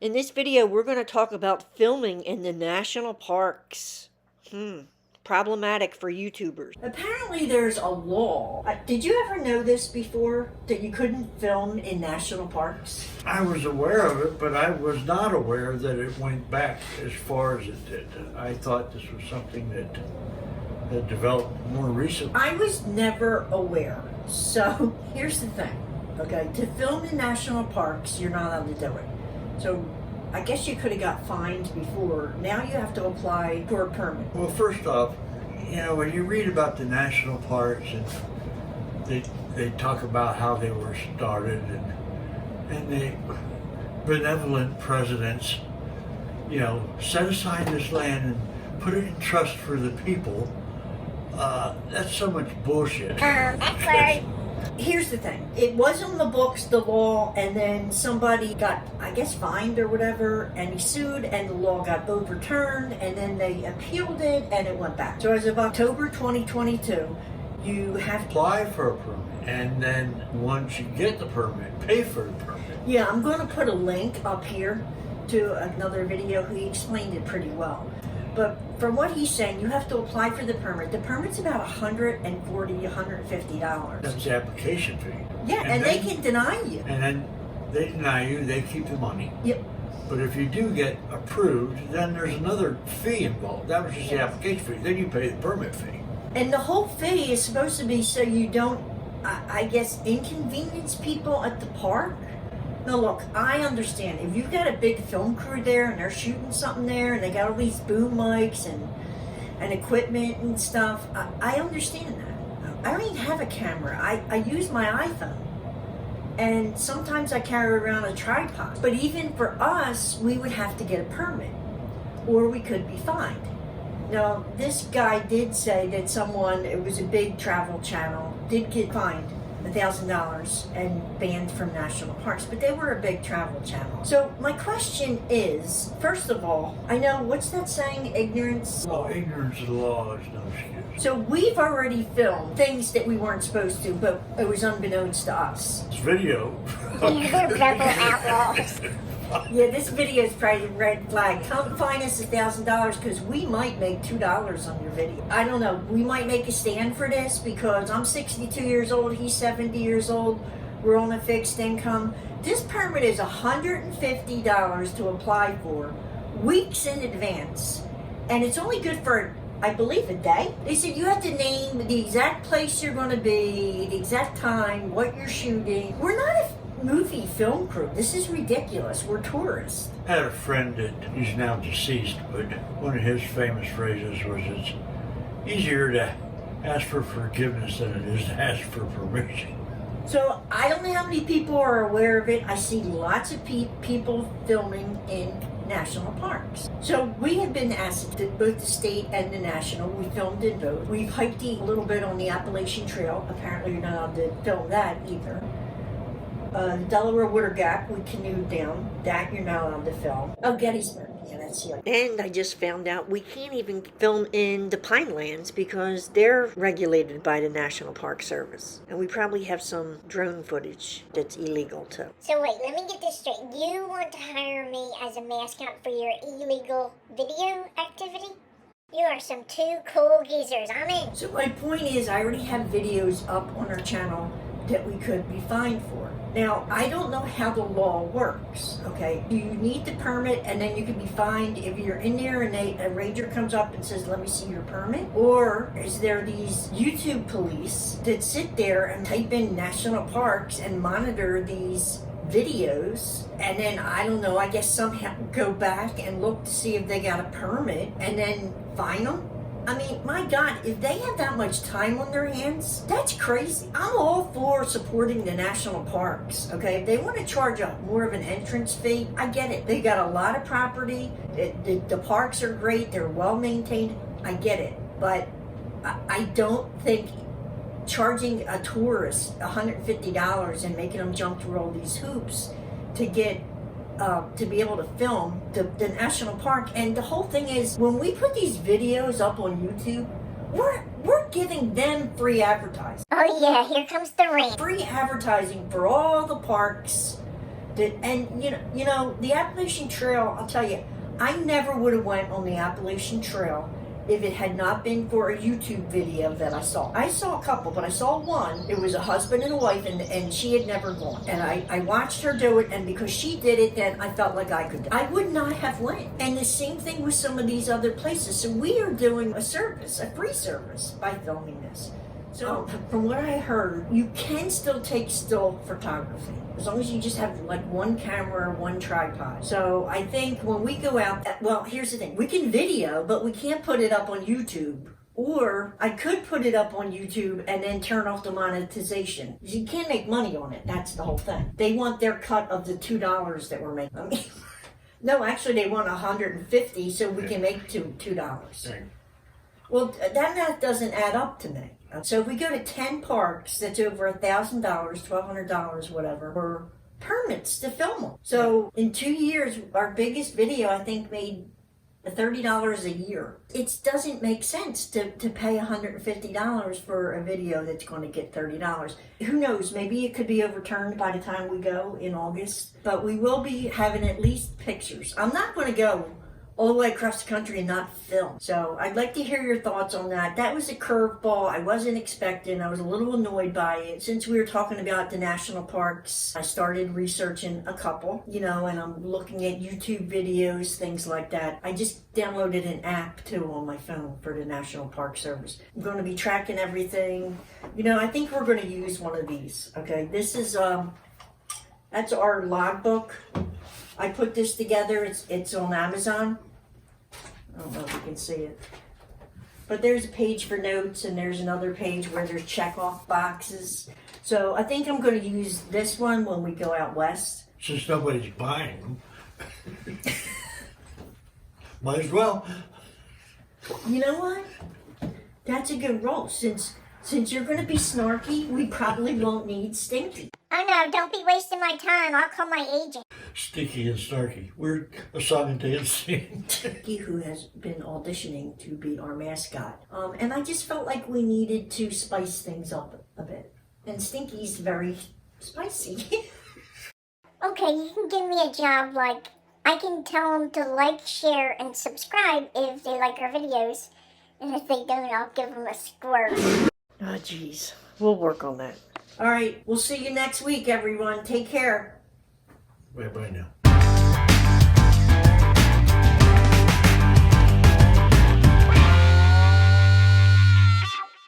In this video, we're going to talk about filming in the national parks. Problematic for YouTubers. Apparently there's a law. Did you ever know this before? That you couldn't film in national parks? I was aware of it, but I was not aware that it went back as far as it did. I thought this was something that had developed more recently. I was never aware. So here's the thing. Okay, to film in national parks, you're not allowed to do it. So I guess you could have got fined before. Now you have to apply for a permit. Well, first off, when you read about the national parks and they talk about how they were started and the benevolent presidents, set aside this land and put it in trust for the people, that's so much bullshit. That's right. Here's the thing. It was on the books, the law, and then somebody got, I guess, fined or whatever, and he sued, and the law got overturned, and then they appealed it, and it went back. So as of October 2022, you have to apply for a permit, and then once you get the permit, pay for the permit. Yeah, I'm going to put a link up here to another video. He explained it pretty well. But from what he's saying, you have to apply for the permit. The permit's about $140, $150. That's the application fee. Yeah, and they can deny you. And then they deny you, they keep the money. Yep. But if you do get approved, then there's another fee involved. That was just the application fee. Then you pay the permit fee. And the whole fee is supposed to be so you don't, I guess, inconvenience people at the park. Now look, I understand. If you've got a big film crew there and they're shooting something there and they got all these boom mics and equipment and stuff, I understand that. I don't even have a camera. I use my iPhone. And sometimes I carry around a tripod. But even for us, we would have to get a permit or we could be fined. Now, this guy did say that someone, it was a big travel channel, did get fined $1,000 and banned from national parks, but they were a big travel channel. So my question is, first of all, I know, what's that saying, ignorance? Well, ignorance of the law is no excuse. So we've already filmed things that we weren't supposed to, but it was unbeknownst to us. This video. Rebel outlaws. Yeah, this video is probably a red flag. Come fine us $1,000 because we might make $2 on your video. I don't know. We might make a stand for this because I'm 62 years old. He's 70 years old. We're on a fixed income. This permit is $150 to apply for weeks in advance. And it's only good for, I believe, a day. They said you have to name the exact place you're going to be, the exact time, what you're shooting. We're not a movie film crew. This is ridiculous. We're tourists. I had a friend that he's now deceased, but one of his famous phrases was, "It's easier to ask for forgiveness than it is to ask for permission." So I don't know how many people are aware of it. I see lots of people filming in national parks. So we have been asked to both the state and the national. We filmed in both. We've hiked a little bit on the Appalachian Trail. Apparently you're not allowed to film that either. The Delaware Water Gap, we canoed down. That you're not allowed to film. Oh, Gettysburg. Yeah, that's here. And I just found out we can't even film in the Pinelands because they're regulated by the National Park Service. And we probably have some drone footage that's illegal too. So wait, let me get this straight. You want to hire me as a mascot for your illegal video activity? You are some two cool geezers. I'm in. So my point is, I already have videos up on our channel that we could be fined for. Now, I don't know how the law works, okay? Do you need the permit and then you can be fined if you're in there and a ranger comes up and says, let me see your permit? Or is there these YouTube police that sit there and type in national parks and monitor these videos and then, I don't know, I guess somehow go back and look to see if they got a permit and then fine them? I mean, my God, if they have that much time on their hands, that's crazy. I'm all for supporting the national parks, okay? If they want to charge up more of an entrance fee, I get it. They got a lot of property. The parks are great. They're well maintained. I get it. But I don't think charging a tourist $150 and making them jump through all these hoops to get to be able to film the national park. And the whole thing is, when we put these videos up on YouTube, we're giving them free advertising. Oh yeah, here comes the rain. Free advertising for all the parks And you know, the Appalachian Trail, I'll tell you, I never would have went on the Appalachian Trail if it had not been for a YouTube video that I saw. I saw a couple, but I saw one. It was a husband and a wife, and she had never gone. And I watched her do it, and because she did it, then I felt like I could do it. I would not have went. And the same thing with some of these other places. So we are doing a service, a free service, by filming this. So from what I heard, you can still take still photography as long as you just have like one camera, one tripod. So I think when we go out, well, here's the thing. We can video, but we can't put it up on YouTube. Or I could put it up on YouTube and then turn off the monetization. You can't make money on it. That's the whole thing. They want their cut of the $2 that we're making. I mean, no, actually they want $150 so we can make $2. Well, that math doesn't add up to me. So if we go to 10 parks, that's over $1,000, $1,200, whatever, for permits to film them. So in 2 years, our biggest video, I think, made $30 a year. It doesn't make sense to pay $150 for a video that's going to get $30. Who knows? Maybe it could be overturned by the time we go in August. But we will be having at least pictures. I'm not going to go all the way across the country and not film. So I'd like to hear your thoughts on that. That was a curveball I wasn't expecting. I was a little annoyed by it. Since we were talking about the national parks, I started researching a couple, you know, and I'm looking at YouTube videos, things like that. I just downloaded an app too on my phone for the National Park Service. I'm going to be tracking everything. You know, I think we're going to use one of these. Okay, this is that's our logbook. I put this together. It's on Amazon. I don't know if you can see it. But there's a page for notes, and there's another page where there's check-off boxes. So I think I'm going to use this one when we go out west. Since nobody's buying them, might as well. You know what? That's a good roll. Since you're going to be snarky, we probably won't need Stinky. Oh no, don't be wasting my time. I'll call my agent. Stinky and Snarky. We're a song and dance team. Stinky, who has been auditioning to be our mascot. And I just felt like we needed to spice things up a bit. And Stinky's very spicy. Okay, you can give me a job like I can tell them to like, share, and subscribe if they like our videos. And if they don't, I'll give them a squirt. Oh, geez. We'll work on that. All right. We'll see you next week, everyone. Take care. Bye-bye now.